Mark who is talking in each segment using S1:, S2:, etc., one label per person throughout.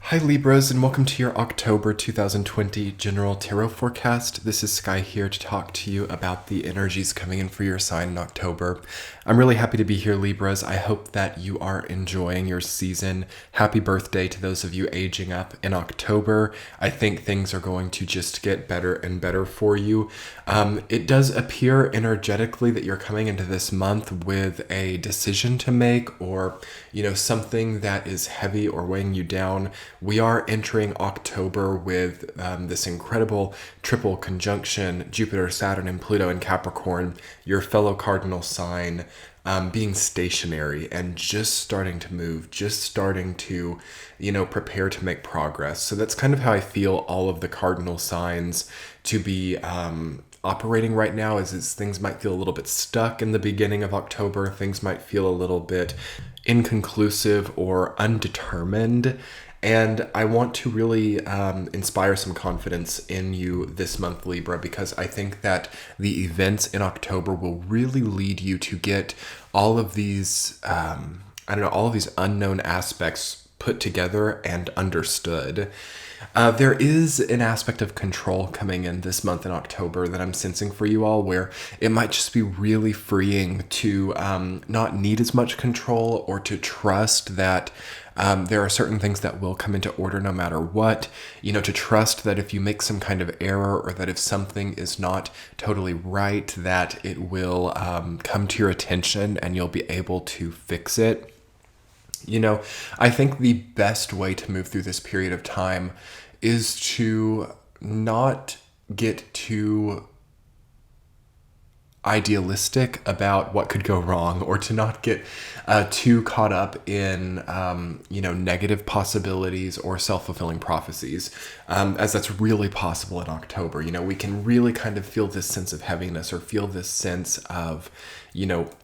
S1: Hi Libras, and welcome to your October 2020 General Tarot Forecast. This is Sky here to talk to you about the energies coming in for your sign in October. I'm really happy to be here, Libras. I hope that you are enjoying your season. Happy birthday to those of you aging up in October. I think things are going to just get better and better for you. It does appear energetically that you're coming into this month with a decision to make, or something that is heavy or weighing you down. We are entering October with this incredible triple conjunction, Jupiter, Saturn, and Pluto in Capricorn, your fellow cardinal sign, being stationary and just starting to move, just starting to, prepare to make progress. So that's kind of how I feel all of the cardinal signs to be operating right now, is things might feel a little bit stuck in the beginning of October. Things might feel a little bit inconclusive or undetermined. And I want to really inspire some confidence in you this month, Libra, because I think that the events in October will really lead you to get all of these, all of these unknown aspects put together and understood. There is an aspect of control coming in this month in October that I'm sensing for you all, where it might just be really freeing to not need as much control, or to trust that there are certain things that will come into order no matter what. To trust that if you make some kind of error, or that if something is not totally right, that it will come to your attention and you'll be able to fix it. I think the best way to move through this period of time is to not get too idealistic about what could go wrong, or to not get too caught up in negative possibilities or self-fulfilling prophecies, as that's really possible in October. We can really kind of feel this sense of heaviness, or feel this sense of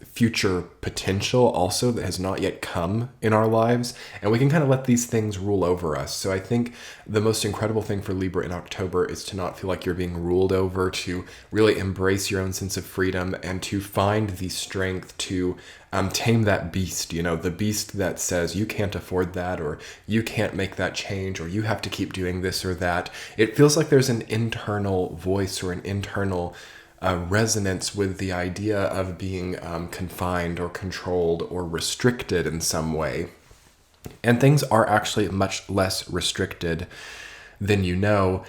S1: future potential also that has not yet come in our lives, and we can kind of let these things rule over us. So I think the most incredible thing for Libra in October is to not feel like you're being ruled over, to really embrace your own sense of freedom, and to find the strength to tame that beast, the beast that says you can't afford that, or you can't make that change, or you have to keep doing this or that. It feels like there's an internal voice, or an internal resonance with the idea of being confined or controlled or restricted in some way. And things are actually much less restricted than you know.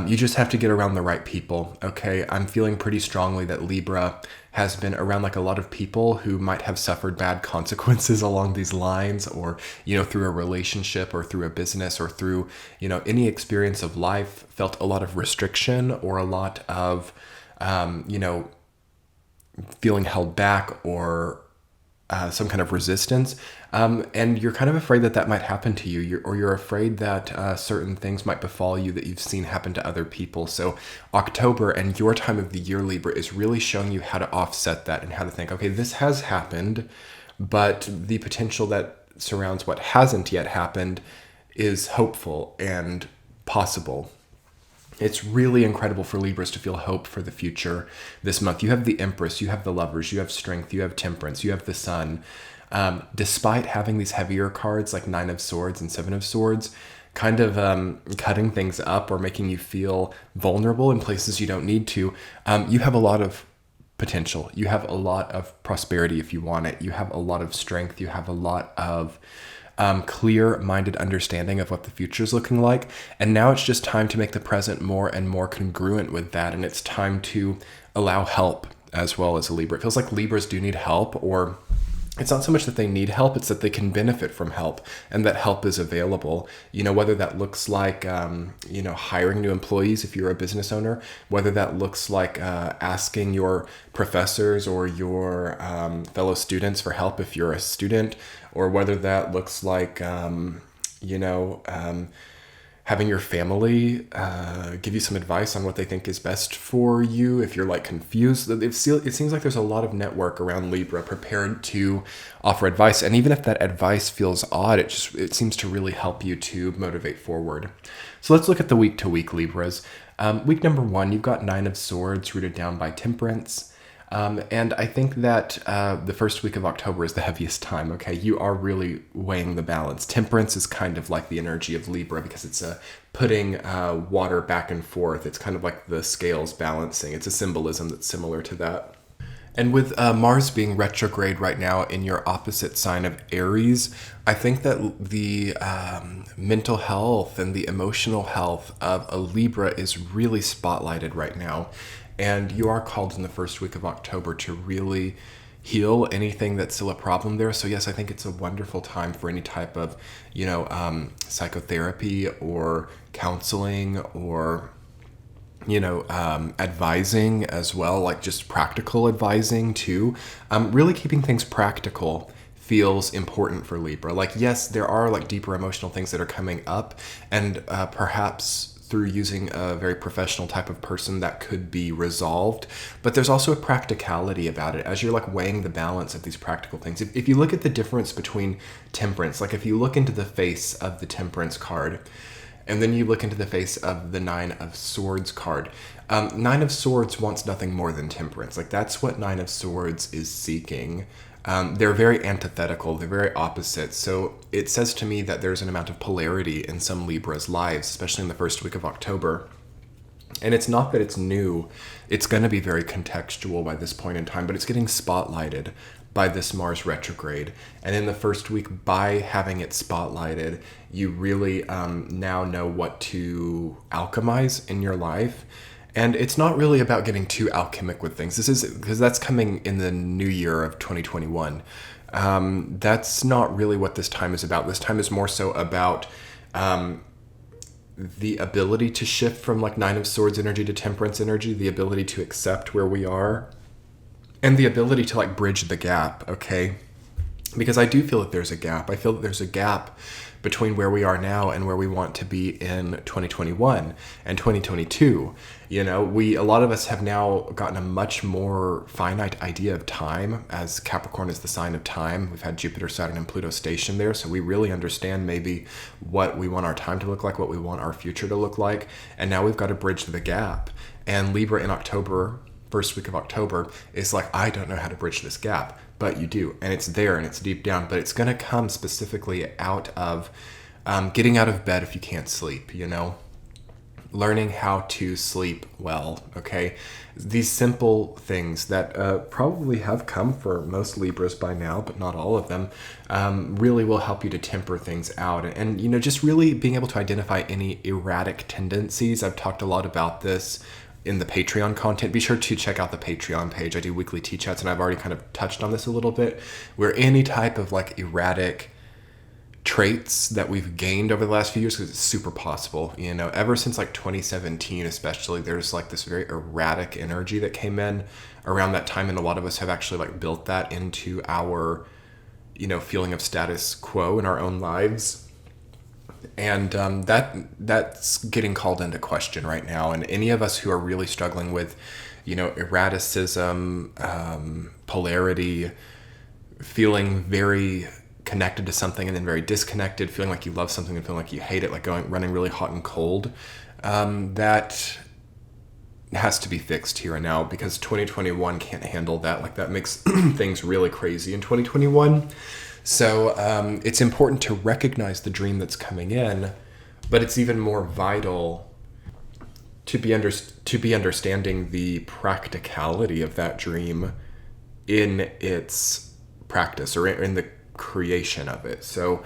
S1: You just have to get around the right people, okay? I'm feeling pretty strongly that Libra has been around a lot of people who might have suffered bad consequences along these lines, or, through a relationship, or through a business, or through, any experience of life, felt a lot of restriction, or a lot of feeling held back, or some kind of resistance. And you're kind of afraid that that might happen to you, or you're afraid that certain things might befall you that you've seen happen to other people. So October and your time of the year, Libra, is really showing you how to offset that, and how to think, okay, this has happened, but the potential that surrounds what hasn't yet happened is hopeful and possible. It's really incredible for Libras to feel hope for the future this month. You have the Empress, you have the Lovers, you have Strength, you have Temperance, you have the Sun. Despite having these heavier cards like Nine of Swords and Seven of Swords, kind of cutting things up, or making you feel vulnerable in places you don't need to, you have a lot of potential. You have a lot of prosperity if you want it. You have a lot of strength. You have a lot of clear-minded understanding of what the future is looking like. And now it's just time to make the present more and more congruent with that. And it's time to allow help as well as a Libra. It feels like Libras do need help, or it's not so much that they need help, it's that they can benefit from help, and that help is available. Whether that looks like, hiring new employees if you're a business owner, whether that looks like asking your professors or your fellow students for help if you're a student, or whether that looks like, having your family give you some advice on what they think is best for you if you're confused. It seems like there's a lot of network around Libra prepared to offer advice, and even if that advice feels odd, it seems to really help you to motivate forward. So let's look at the week to week, Libras. Week number 1, you've got Nine of Swords rooted down by Temperance. And I think that the first week of October is the heaviest time, okay? You are really weighing the balance. Temperance is kind of like the energy of Libra because it's putting water back and forth. It's kind of like the scales balancing. It's a symbolism that's similar to that. And with Mars being retrograde right now in your opposite sign of Aries, I think that the mental health and the emotional health of a Libra is really spotlighted right now. And you are called in the first week of October to really heal anything that's still a problem there. So yes, I think it's a wonderful time for any type of, psychotherapy or counseling or advising as well, like just practical advising too. Really keeping things practical feels important for Libra. Like, yes, there are like deeper emotional things that are coming up, and perhaps through using a very professional type of person that could be resolved. But there's also a practicality about it as you're like weighing the balance of these practical things. If you look at the difference between temperance, like if you look into the face of the temperance card, and then you look into the face of the Nine of Swords card. Nine of Swords wants nothing more than temperance. Like that's what Nine of Swords is seeking. They're very antithetical. They're very opposite. So it says to me that there's an amount of polarity in some Libra's lives, especially in the first week of October. And it's not that it's new. It's going to be very contextual by this point in time, but it's getting spotlighted by this Mars retrograde. And in the first week, by having it spotlighted, you really now know what to alchemize in your life. And it's not really about getting too alchemic with things. This is because that's coming in the new year of 2021. That's not really what this time is about. This time is more so about the ability to shift from like Nine of Swords energy to Temperance energy, the ability to accept where we are, and the ability to like bridge the gap, okay? Because I do feel that there's a gap. I feel that there's a gap between where we are now and where we want to be in 2021 and 2022. A lot of us have now gotten a much more finite idea of time, as Capricorn is the sign of time. We've had Jupiter, Saturn, and Pluto stationed there, so we really understand maybe what we want our time to look like, what we want our future to look like, and now we've got to bridge the gap. And Libra in October, first week of October, is like, I don't know how to bridge this gap, but you do, and it's there and it's deep down, but it's going to come specifically out of getting out of bed if you can't sleep, learning how to sleep well, okay? These simple things that probably have come for most Libras by now, but not all of them, really will help you to temper things out. And just really being able to identify any erratic tendencies. I've talked a lot about this in the Patreon content. Be sure to check out the Patreon page. I do weekly tea chats, and I've already kind of touched on this a little bit, where any type of like erratic traits that we've gained over the last few years, because it's super possible, ever since like 2017 especially, there's like this very erratic energy that came in around that time, and a lot of us have actually like built that into our feeling of status quo in our own lives. And that's getting called into question right now. And any of us who are really struggling with, erraticism, polarity, feeling very connected to something and then very disconnected, feeling like you love something and feeling like you hate it, like running really hot and cold, that has to be fixed here and now, because 2021 can't handle that. Like that makes things really crazy in 2021. So it's important to recognize the dream that's coming in, but it's even more vital to be understanding the practicality of that dream in its practice or in the creation of it. So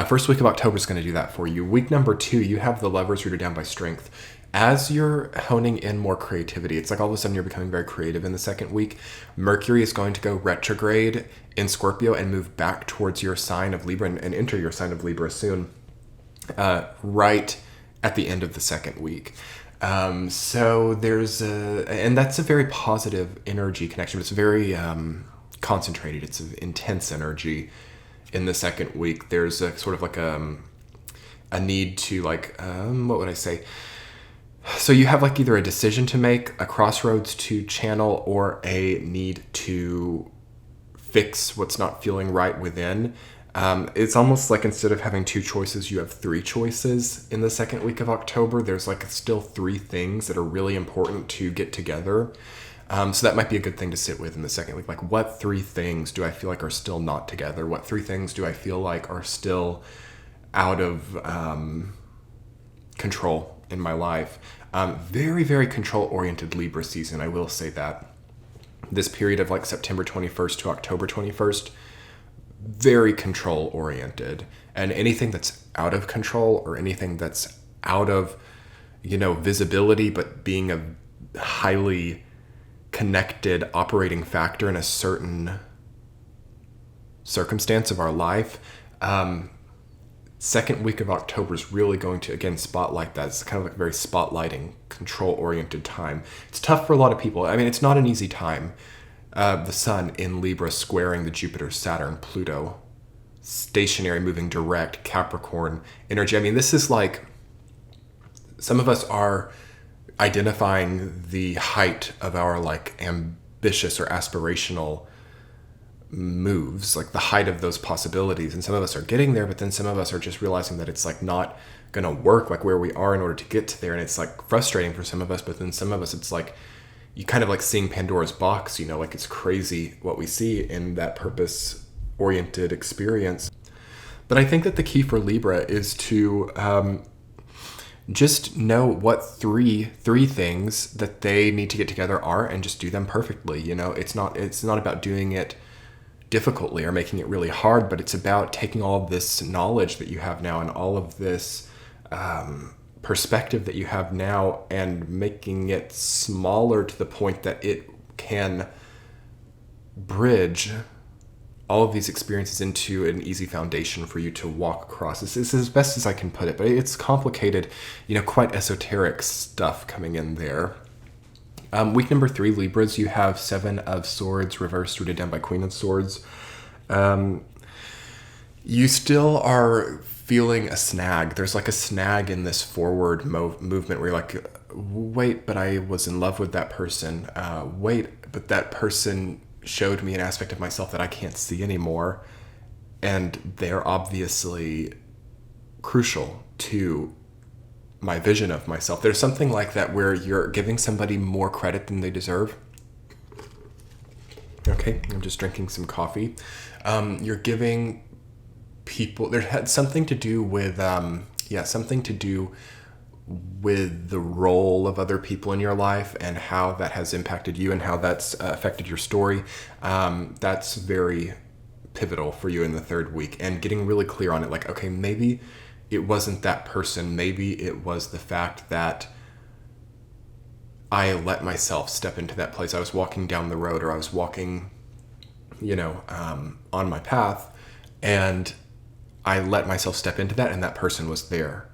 S1: first week of October is going to do that for you. Week number 2, you have the Lovers rooted down by strength. As you're honing in more creativity, it's like all of a sudden you're becoming very creative in the second week. Mercury is going to go retrograde in Scorpio and move back towards your sign of Libra and enter your sign of Libra soon, right at the end of the second week. So there's and that's a very positive energy connection, but it's very concentrated. It's an intense energy in the second week. There's a sort of like a need to like, what would I say? So you have like either a decision to make, a crossroads to channel, or a need to fix what's not feeling right within. It's almost like instead of having 2 choices, you have 3 choices in the second week of October. There's like still 3 things that are really important to get together. So that might be a good thing to sit with in the second week. Like, what 3 things do I feel like are still not together? What 3 things do I feel like are still out of control in my life? Very, very control-oriented Libra season, I will say that. This period of like September 21st to October 21st, very control-oriented. And anything that's out of control or anything that's out of, visibility, but being a highly connected operating factor in a certain circumstance of our life, second week of October is really going to, again, spotlight that. It's kind of like a very spotlighting, control-oriented time. It's tough for a lot of people. I mean, it's not an easy time. The sun in Libra squaring the Jupiter, Saturn, Pluto, stationary, moving direct, Capricorn energy. I mean, this is like, some of us are identifying the height of our like ambitious or aspirational moves, like the height of those possibilities. And some of us are getting there, but then some of us are just realizing that it's like not gonna work like where we are in order to get to there. And it's like frustrating for some of us, but then some of us, it's like, you kind of like seeing Pandora's box, like it's crazy what we see in that purpose-oriented experience. But I think that the key for Libra is to just know what three things that they need to get together are, and just do them perfectly. It's not about doing it difficultly or making it really hard, but it's about taking all of this knowledge that you have now and all of this perspective that you have now and making it smaller to the point that it can bridge all of these experiences into an easy foundation for you to walk across. This is as best as I can put it, but it's complicated, quite esoteric stuff coming in there. Week number 3, Libras, you have 7 of Swords reversed, rooted down by Queen of Swords. You still are feeling a snag. There's like a snag in this forward movement where you're like, wait, but I was in love with that person. Wait, but that person showed me an aspect of myself that I can't see anymore. And they're obviously crucial to my vision of myself. There's something like that where you're giving somebody more credit than they deserve. Okay, I'm just drinking some coffee. You're giving people, there had something to do with, something to do with the role of other people in your life and how that has impacted you and how that's affected your story. That's very pivotal for you in the 3rd week, and getting really clear on it. Like, okay, maybe it wasn't that person. Maybe it was the fact that I let myself step into that place. I was walking down the road, or I was walking, on my path, and I let myself step into that, and that person was there.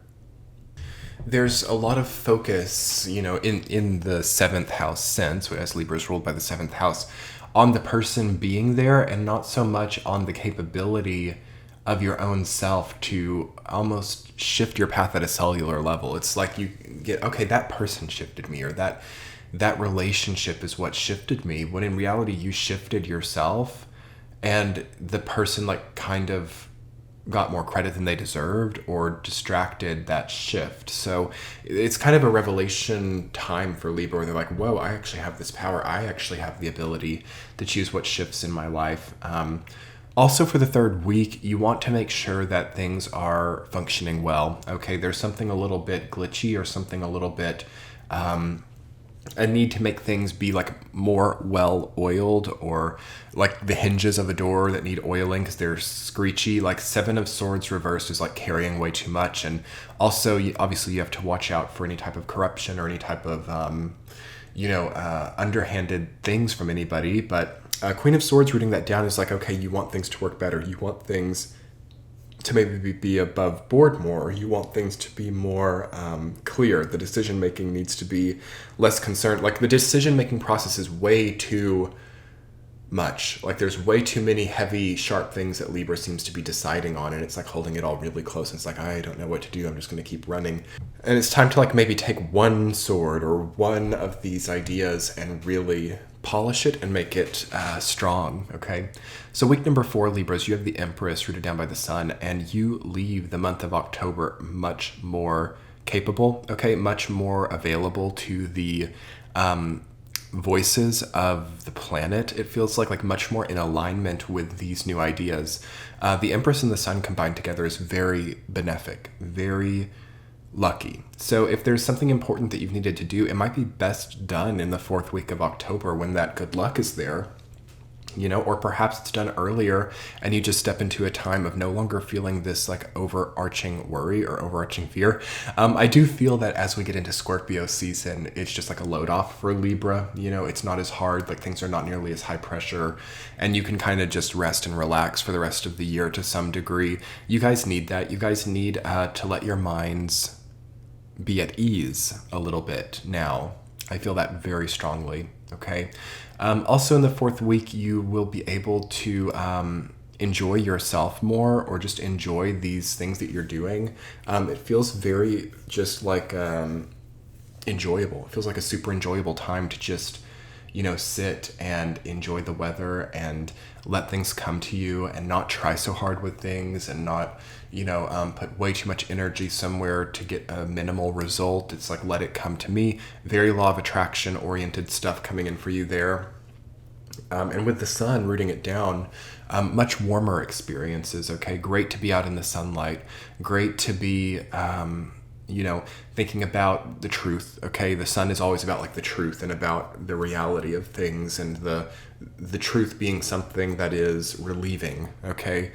S1: There's a lot of focus, in the 7th house sense, as Libra is ruled by the 7th house, on the person being there, and not so much on the capability of your own self to almost shift your path at a cellular level. It's like you get, okay, that person shifted me, or that relationship is what shifted me, when in reality you shifted yourself, and the person like kind of got more credit than they deserved or distracted that shift. So it's kind of a revelation time for Libra where they're like, whoa, I actually have this power. I actually have the ability to choose what shifts in my life. Also for the 3rd week, you want to make sure that things are functioning well. Okay, there's something a little bit glitchy or something a little bit a need to make things be like more well oiled, or like the hinges of a door that need oiling because they're screechy. Like 7 of Swords reversed is like carrying way too much. And also obviously you have to watch out for any type of corruption or any type of underhanded things from anybody. But Queen of Swords rooting that down is like, okay, you want things to work better. You want things to maybe be above board more. You want things to be more clear. The decision making needs to be less concerned. Like the decision making process is way too much. Like there's way too many heavy, sharp things that Libra seems to be deciding on, and it's like holding it all really close. And it's like, I don't know what to do. I'm just going to keep running. And it's time to like maybe take one sword or one of these ideas and really polish it and make it strong. Okay, so week number 4, Libras, you have the Empress rooted down by the Sun, and you leave the month of October much more capable, okay, much more available to the voices of the planet, it feels like much more in alignment with these new ideas. The Empress and the Sun combined together is very benefic, very lucky. So if there's something important that you've needed to do, it might be best done in the 4th week of October when that good luck is there. Or perhaps it's done earlier and you just step into a time of no longer feeling this like overarching worry or overarching fear. I do feel that as we get into Scorpio season, it's just like a load off for Libra. It's not as hard, like things are not nearly as high pressure, and you can kind of just rest and relax for the rest of the year to some degree. You guys need that. You guys need to let your minds be at ease a little bit now. I feel that very strongly. Okay. Also in the 4th week, you will be able to enjoy yourself more, or just enjoy these things that you're doing. It feels very just like enjoyable. It feels like a super enjoyable time to just, sit and enjoy the weather and let things come to you, and not try so hard with things, and not, put way too much energy somewhere to get a minimal result. It's like, let it come to me. Very law of attraction oriented stuff coming in for you there. And with the sun rooting it down, much warmer experiences. Okay. Great to be out in the sunlight. Great to be, thinking about the truth. Okay. The sun is always about like the truth and about the reality of things, and the truth being something that is relieving. Okay.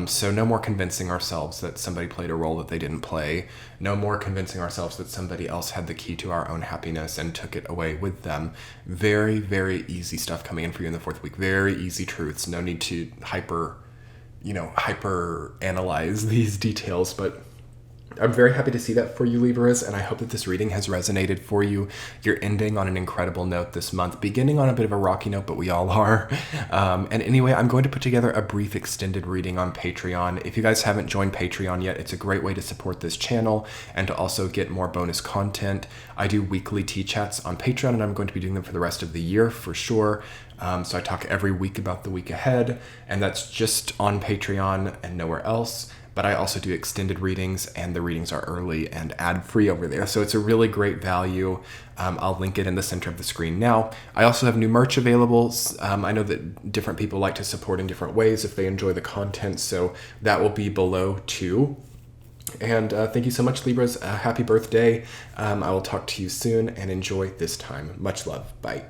S1: So no more convincing ourselves that somebody played a role that they didn't play. No more convincing ourselves that somebody else had the key to our own happiness and took it away with them. Very, very easy stuff coming in for you in the 4th week. Very easy truths. No need to hyper analyze these details, but I'm very happy to see that for you, Libras, and I hope that this reading has resonated for you. You're ending on an incredible note this month, beginning on a bit of a rocky note, but we all are. And anyway, I'm going to put together a brief extended reading on Patreon. If you guys haven't joined Patreon yet, it's a great way to support this channel and to also get more bonus content. I do weekly tea chats on Patreon, and I'm going to be doing them for the rest of the year for sure. So I talk every week about the week ahead, and that's just on Patreon and nowhere else. But I also do extended readings, and the readings are early and ad-free over there. So it's a really great value. I'll link it in the center of the screen now. I also have new merch available. I know that different people like to support in different ways if they enjoy the content. So that will be below too. And thank you so much, Libras. Happy birthday. I will talk to you soon, and enjoy this time. Much love. Bye.